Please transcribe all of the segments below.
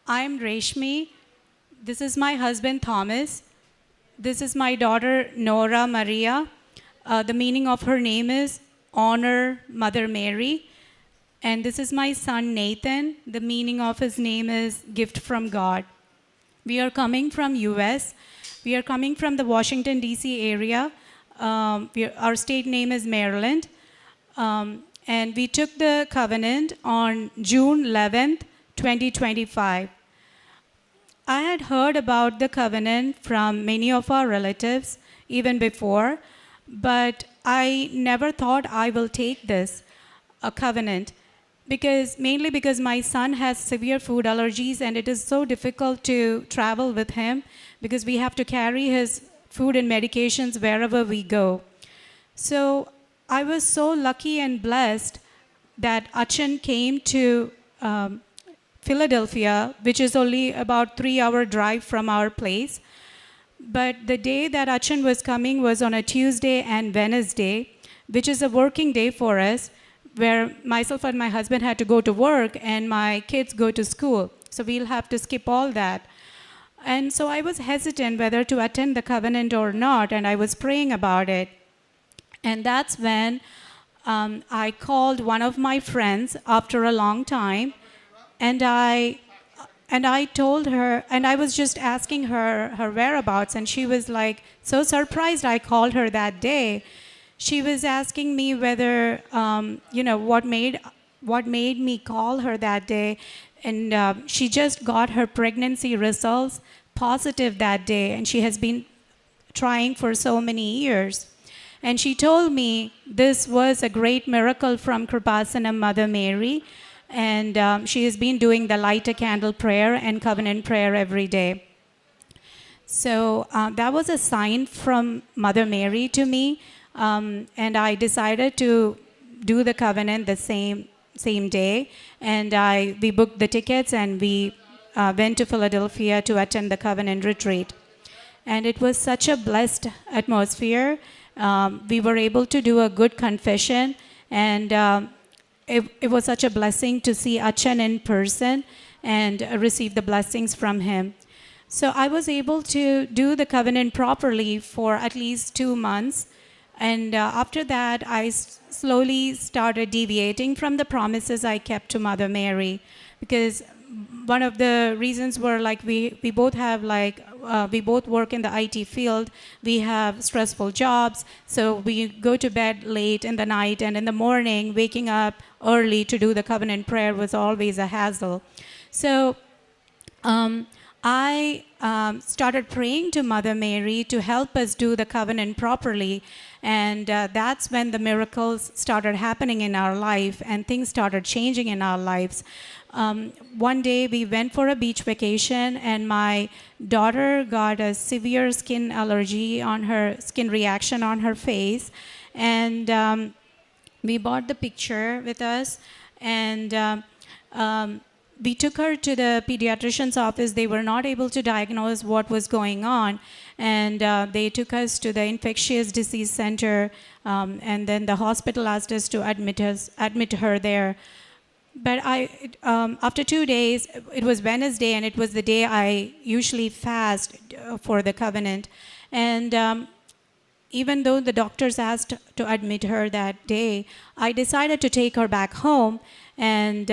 I'm Reshmi. This is my husband, Thomas. This is my daughter, Nora Maria. The meaning of her name is Honor Mother Mary. And this is my son, Nathan. The meaning of his name is Gift from God. We are coming from US. We are coming from the Washington, D.C. area. Our state name is Maryland. And we took the covenant on June 11th, 2025. I had heard about the covenant from many of our relatives even before, but I never thought I will take this a covenant mainly because my son has severe food allergies and it is so difficult to travel with him because we have to carry his food and medications wherever we go. So I was so lucky and blessed that Achan came to Philadelphia, which is only about 3-hour drive from our place. But the day that Achan was coming was on a Tuesday and Wednesday, which is a working day for us, where myself and my husband had to go to work and my kids go to school. So we'll have to skip all that. And so I was hesitant whether to attend the covenant or not, and I was praying about it. And that's when I called one of my friends after a long time, and I told her, and I was just asking her whereabouts, and she was like so surprised I called her that day. She was asking me whether, what made me call her that day, and she just got her pregnancy results positive that day, and she has been trying for so many years. And she told me this was a great miracle from Kreupasanam Mother Mary, and she has been doing the light a candle prayer and covenant prayer every day. So that was a sign from Mother Mary to me, and I decided to do the covenant the same day, and we booked the tickets and we went to Philadelphia to attend the covenant retreat. And it was such a blessed atmosphere. We were able to do a good confession, and it was such a blessing to see Achan in person and receive the blessings from him. So I was able to do the covenant properly for at least 2 months. And after that, I slowly started deviating from the promises I kept to Mother Mary, because one of the reasons were like we both have we both work in the IT field. We have stressful jobs, so we go to bed late in the night, and in the morning, waking up early to do the covenant prayer was always a hassle. So I started praying to Mother Mary to help us do the covenant properly, and that's when the miracles started happening in our life and things started changing in our lives. One day we went for a beach vacation, and my daughter got a severe skin reaction on her face, and we brought the picture with us, and we took her to the pediatrician's office. They were not able to diagnose what was going on, and they took us to the infectious disease center, and then the hospital asked us to admit her there. But after 2 days, it was Wednesday, and it was the day I usually fast for the covenant. And even though the doctors asked to admit her that day, I decided to take her back home, and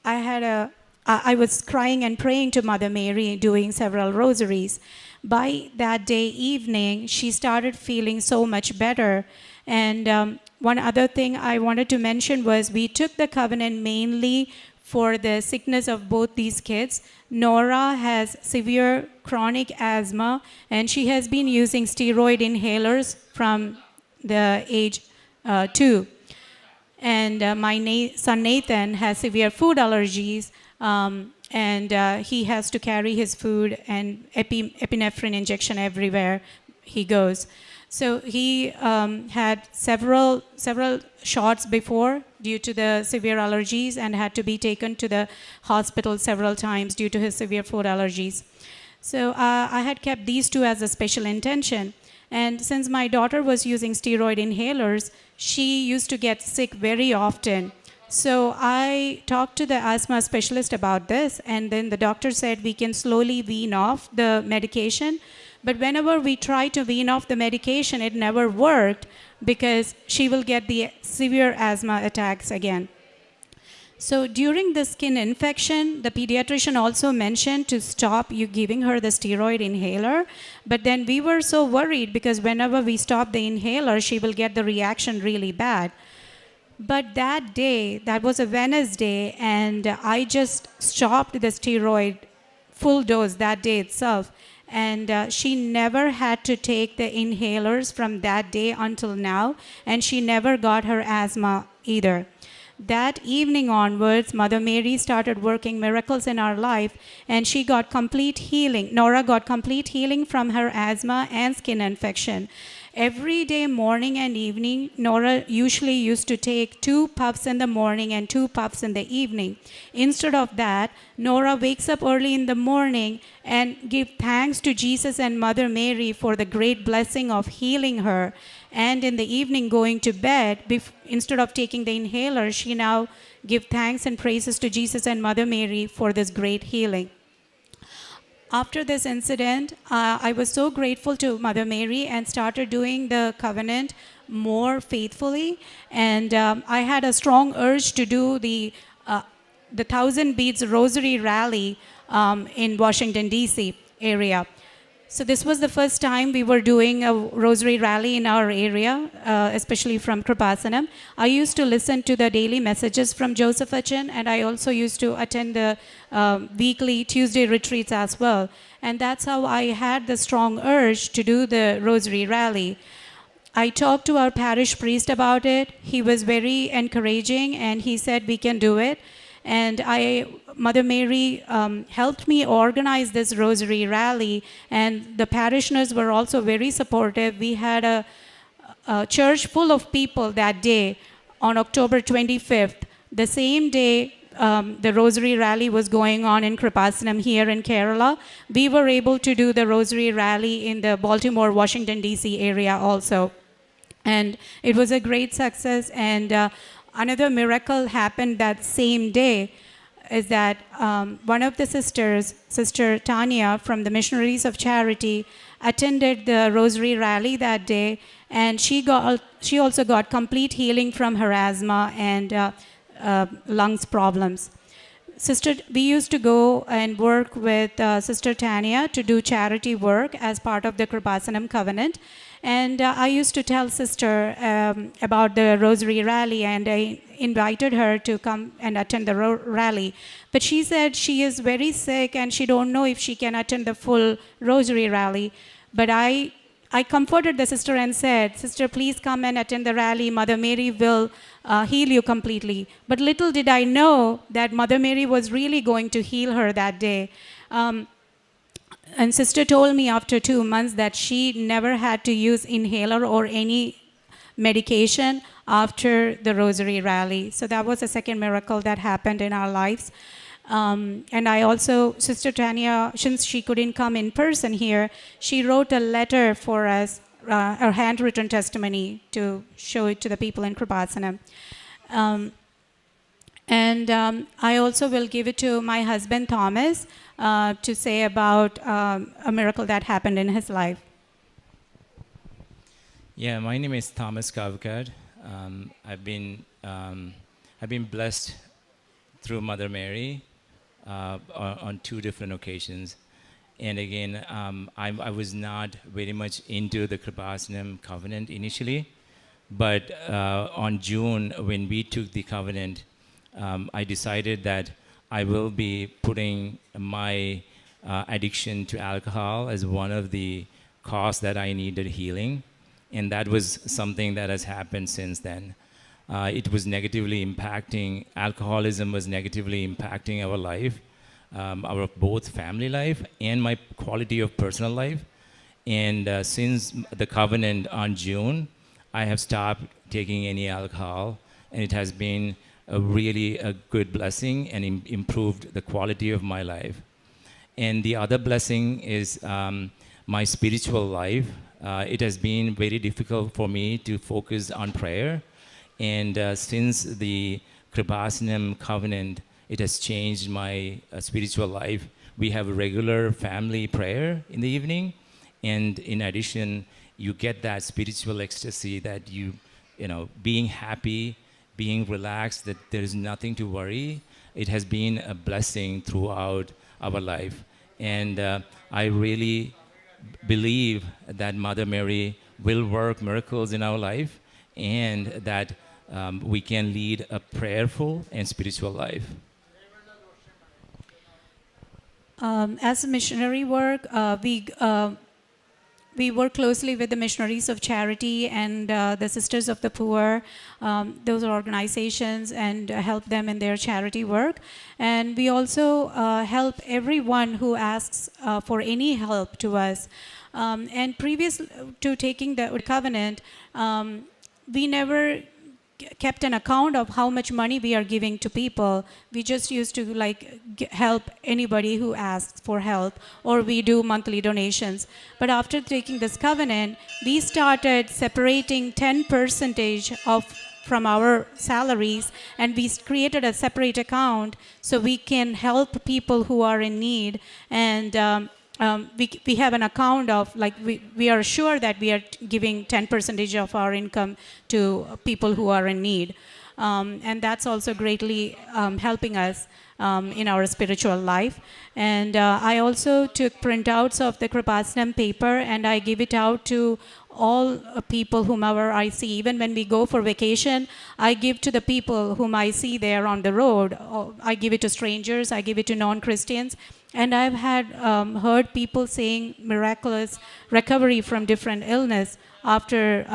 I was crying and praying to Mother Mary, doing several rosaries. By that day evening, she started feeling so much better. And one other thing I wanted to mention was we took the covenant mainly for the sickness of both these kids. Nora has severe chronic asthma, and she has been using steroid inhalers from the age 2. And my son Nathan has severe food allergies, and he has to carry his food and epinephrine injection everywhere he goes. So he had several shots before due to the severe allergies and had to be taken to the hospital several times due to his severe food allergies. So I had kept these two as a special intention. And since my daughter was using steroid inhalers, she used to get sick very often. So I talked to the asthma specialist about this, and then the doctor said we can slowly wean off the medication. But whenever we try to wean off the medication, it never worked because she will get the severe asthma attacks again. So during the skin infection, the pediatrician also mentioned to stop you giving her the steroid inhaler. But then we were so worried because whenever we stop the inhaler, she will get the reaction really bad. But that day, that was a Wednesday, and I just stopped the steroid full dose that day itself. And she never had to take the inhalers from that day until now, and she never got her asthma either. That evening onwards, Mother Mary started working miracles in our life, and she got complete healing. Nora got complete healing from her asthma and skin infection. Every day, morning and evening, Nora usually used to take 2 puffs in the morning and 2 puffs in the evening. Instead of that, Nora wakes up early in the morning and gives thanks to Jesus and Mother Mary for the great blessing of healing her. And in the evening, going to bed, instead of taking the inhaler, she now gives thanks and praises to Jesus and Mother Mary for this great healing. After this incident, I was so grateful to Mother Mary and started doing the covenant more faithfully. And I had a strong urge to do the 1,000 Beads Rosary Rally in Washington, D.C. area. So this was the first time we were doing a rosary rally in our area, especially from Kreupasanam. I used to listen to the daily messages from Joseph Achin, and I also used to attend the weekly Tuesday retreats as well. And that's how I had the strong urge to do the rosary rally. I talked to our parish priest about it. He was very encouraging, and he said we can do it. And Mother Mary helped me organize this rosary rally, and the parishioners were also very supportive. We had a church full of people that day on October 25th. The same day the rosary rally was going on in Kreupasanam here in Kerala. We were able to do the rosary rally in the Baltimore, Washington, D.C. area also. And it was a great success. And another miracle happened that same day is that one of the sisters, Sister Tanya from the Missionaries of Charity, attended the Rosary Rally that day, and she also got complete healing from her asthma and lungs problems. We used to go and work with Sister Tanya to do charity work as part of the Kreupasanam Covenant. And I used to tell Sister about the Rosary Rally, and I invited her to come and attend the rally. But she said she is very sick and she don't know if she can attend the full Rosary Rally. But I comforted the sister and said, Sister, please come and attend the rally. Mother Mary will heal you completely. But little did I know that Mother Mary was really going to heal her that day. And Sister told me after 2 months that she never had to use inhaler or any medication after the Rosary Rally. So that was the second miracle that happened in our lives. And I also, Sister Tanya, since she couldn't come in person here, she wrote a letter for us, a handwritten testimony to show it to the people in Kreupasanam. I also will give it to my husband, Thomas, to say about a miracle that happened in his life. Yeah, my name is Thomas Kavkad. I've been blessed through Mother Mary on 2 different occasions. And again, I was not very much into the Kreupasanam covenant initially, but on June, when we took the covenant, I decided that I will be putting my addiction to alcohol as one of the cause that I needed healing. And that was something that has happened since then. It was negatively impacting, alcoholism was negatively impacting our life, our both family life and my quality of personal life. And since the covenant on June, I have stopped taking any alcohol, and it has been really a good blessing and improved the quality of my life. And the other blessing is my spiritual life. It has been very difficult for me to focus on prayer. And since the Kripasanam covenant, it has changed my spiritual life. We have a regular family prayer in the evening, and in addition, you get that spiritual ecstasy that being happy, being relaxed, that there is nothing to worry. It has been a blessing throughout our life. And I really believe that Mother Mary will work miracles in our life, and that we can lead a prayerful and spiritual life. As a missionary work, we work closely with the missionaries of charity and the sisters of the poor. Those are organizations, and help them in their charity work. And we also help everyone who asks for any help to us. And previous to taking the covenant, we never kept an account of how much money we are giving to people. We just used to help anybody who asks for help, or we do monthly donations. But after taking this covenant, we started separating 10% of from our salaries, and we created a separate account so we can help people who are in need. And we have an account of we are sure that we are giving 10% of our income to people who are in need, and that's also greatly helping us in our spiritual life. And I also took printouts of the Kripasanam paper, and I give it out to all people whomever I see. Even when we go for vacation, I give to the people whom I see there on the road. I give it to strangers, I give it to non-Christians. And I've heard people saying miraculous recovery from different illness after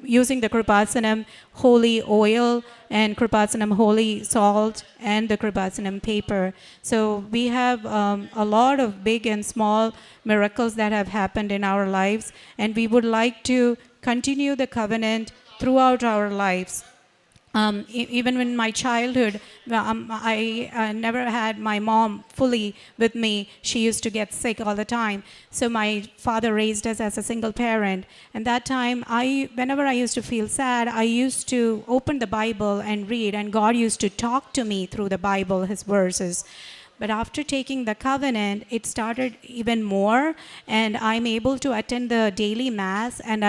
using the Kreupasanam holy oil and Kreupasanam holy salt and the Kreupasanam paper. So we have a lot of big and small miracles that have happened in our lives, and we would like to continue the covenant throughout our lives. Even in my childhood, I never had my mom fully with me. She used to get sick all the time. So my father raised us as a single parent. And that time, whenever I used to feel sad, I used to open the Bible and read, and God used to talk to me through the Bible, His verses. But after taking the covenant, it started even more, and I'm able to attend the daily mass. And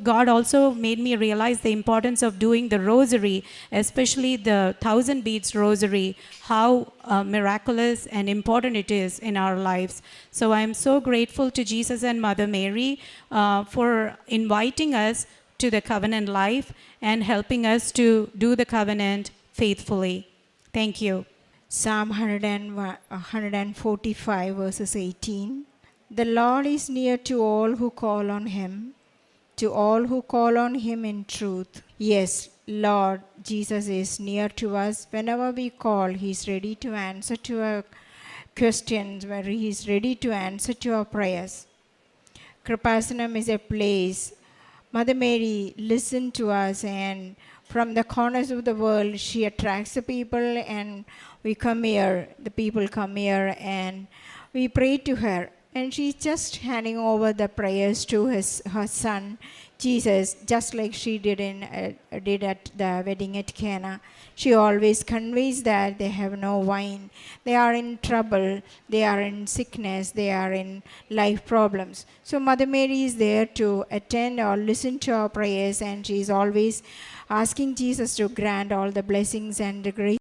God also made me realize the importance of doing the rosary, especially the 1,000 beads rosary, how miraculous and important it is in our lives. So I'm so grateful to Jesus and Mother Mary for inviting us to the covenant life and helping us to do the covenant faithfully. Thank you. Psalm 145 verses 18. The Lord is near to all who call on Him, to all who call on Him in truth. Yes, Lord Jesus is near to us. Whenever we call, He is ready to answer to our questions, where He is ready to answer to our prayers. Kreupasanam is a place Mother Mary listened to us, and from the corners of the world, she attracts the people, and we come here, the people come here, and we pray to her. And she's just handing over the prayers to her son, Jesus, just like she did at the wedding at Cana. She always conveys that they have no wine. They are in trouble. They are in sickness. They are in life problems. So Mother Mary is there to attend or listen to our prayers, and she is always asking Jesus to grant all the blessings and the grace